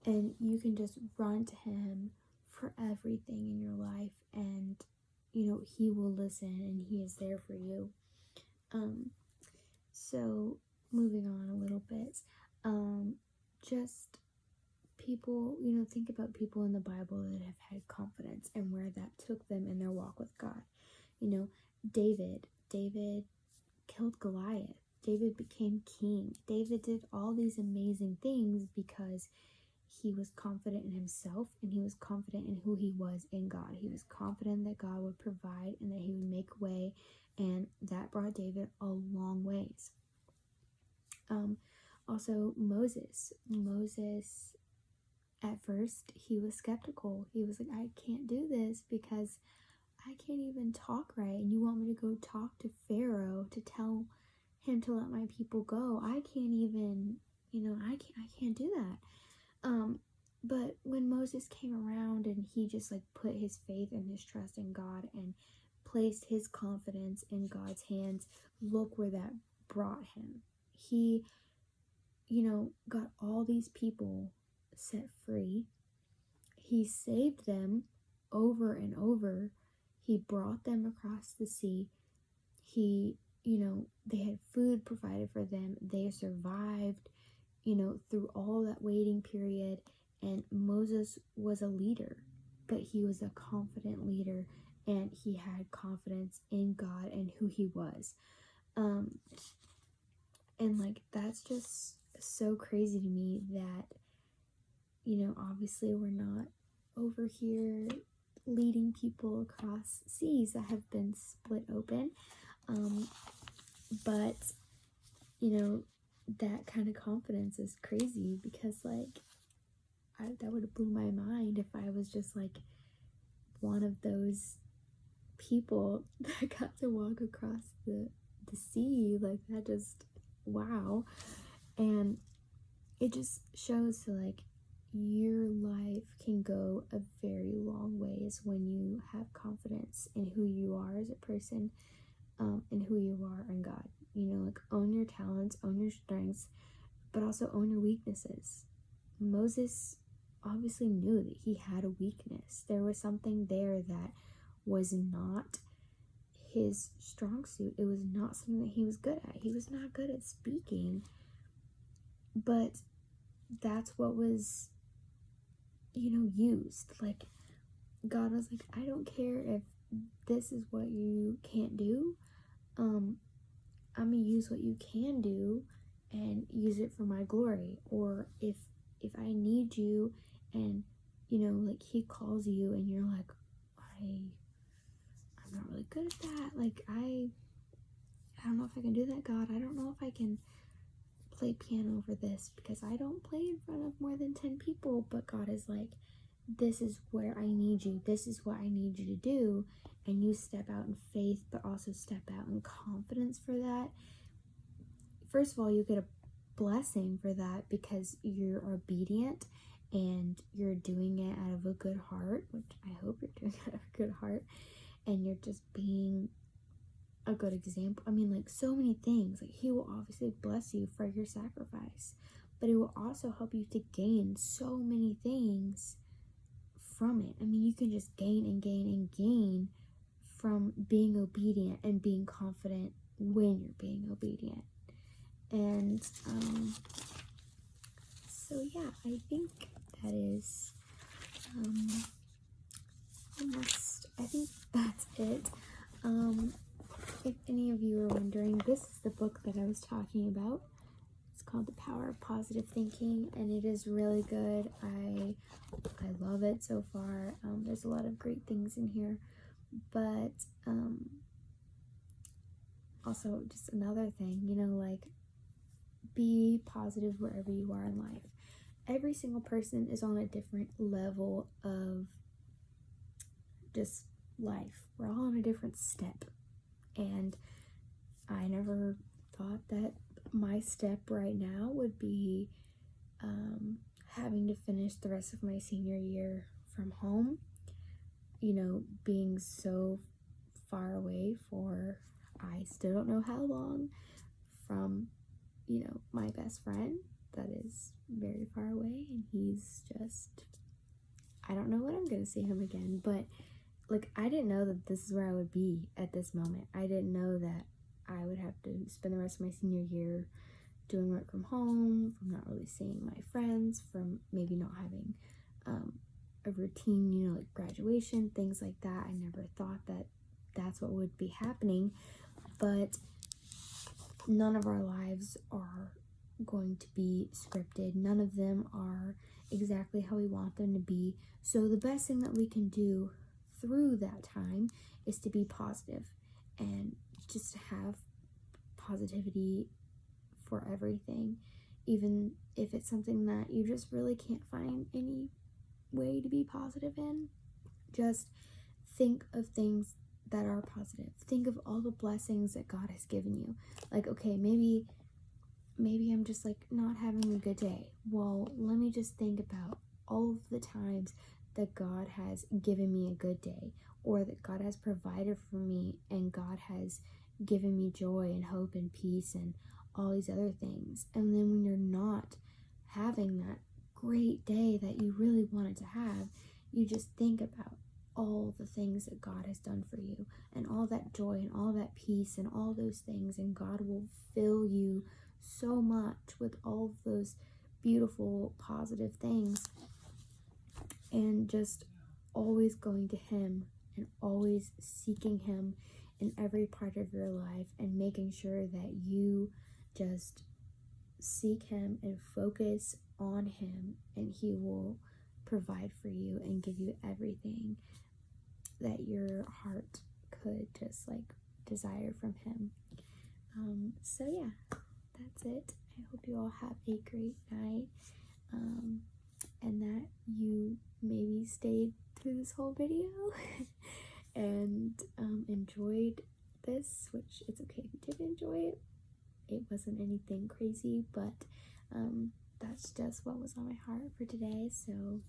and you can just run to him for everything in your life, and he will listen and he is there for you. So moving on a little bit, just people, think about people in the Bible that have had confidence and where that took them in their walk with God. David killed Goliath. David became king. David did all these amazing things because he was confident in himself, and he was confident in who he was in God. He was confident that God would provide and that he would make a way, and that brought David a long ways. Also Moses, at first he was skeptical. He was like, I can't do this because I can't even talk right, and you want me to go talk to Pharaoh to tell him to let my people go? I can't even, I can't do that. But when Moses came around and he just put his faith and his trust in God and placed his confidence in God's hands, look where that brought him. He, got all these people set free. He saved them over and over. He brought them across the sea. He, they had food provided for them. They survived, through all that waiting period. And Moses was a leader, but he was a confident leader, and he had confidence in God and who he was. And that's just so crazy to me that, obviously we're not over here leading people across seas that have been split open. But, that kind of confidence is crazy because, that would have blew my mind if I was just, one of those people that got to walk across the sea. That just, wow. And it just shows that, your life can go a very long ways when you have confidence in who you are as a person, and who you are in God. Own your talents, own your strengths, but also own your weaknesses. Moses obviously knew that he had a weakness. There was something there that was not his strong suit. It was not something that he was good at. He was not good at speaking, but that's what was, used. God was like, I don't care if this is what you can't do. I'm gonna use what you can do and use it for my glory. Or if I need you and he calls you and you're like, I'm not really good at that, I don't know if I can do that, God. I don't know if I can play piano over this because I don't play in front of more than 10 people. But God is like, this is where I need you. This is what I need you to do. And you step out in faith, but also step out in confidence for that. First of all, you get a blessing for that because you're obedient and you're doing it out of a good heart, which I hope you're doing out of a good heart, and you're just being a good example. So many things. He will obviously bless you for your sacrifice, but it will also help you to gain so many things from it. You can just gain and gain and gain from being obedient and being confident when you're being obedient. And so yeah, I think that is I think that's it. If any of you are wondering, this is the book that I was talking about. It's called The Power of Positive Thinking, and it is really good. I love it so far. There's a lot of great things in here, but also just another thing, be positive wherever you are in life. Every single person is on a different level of just life. We're all on a different step, and I never thought that my step right now would be having to finish the rest of my senior year from home, being so far away for I still don't know how long from my best friend that is very far away, and he's just, I don't know when I'm gonna see him again, but like, I didn't know that this is where I would be at this moment. I didn't know that I would have to spend the rest of my senior year doing work from home, from not really seeing my friends, from maybe not having a routine, you know, like graduation, things like that. I never thought that that's what would be happening, but none of our lives are going to be scripted. None of them are exactly how we want them to be. So the best thing that we can do through that time is to be positive and just to have positivity for everything, even if it's something that you just really can't find any way to be positive in. Just think of things that are positive. Think of all the blessings that God has given you. Like, okay, maybe I'm just like not having a good day. Well, let me just think about all of the times that God has given me a good day, or that God has provided for me, and God has given me joy and hope and peace and all these other things. And then when you're not having that great day that you really wanted to have, you just think about all the things that God has done for you, and all that joy and all that peace and all those things, and God will fill you so much with all of those beautiful positive things. And just always going to Him and always seeking Him in every part of your life, and making sure that you just seek Him and focus on Him, and He will provide for you and give you everything that your heart could just like desire from Him. So yeah, that's it. I hope you all have a great night, and that you maybe stayed through this whole video and enjoyed this, which it's okay if you didn't enjoy it. It wasn't anything crazy, but that's just what was on my heart for today. So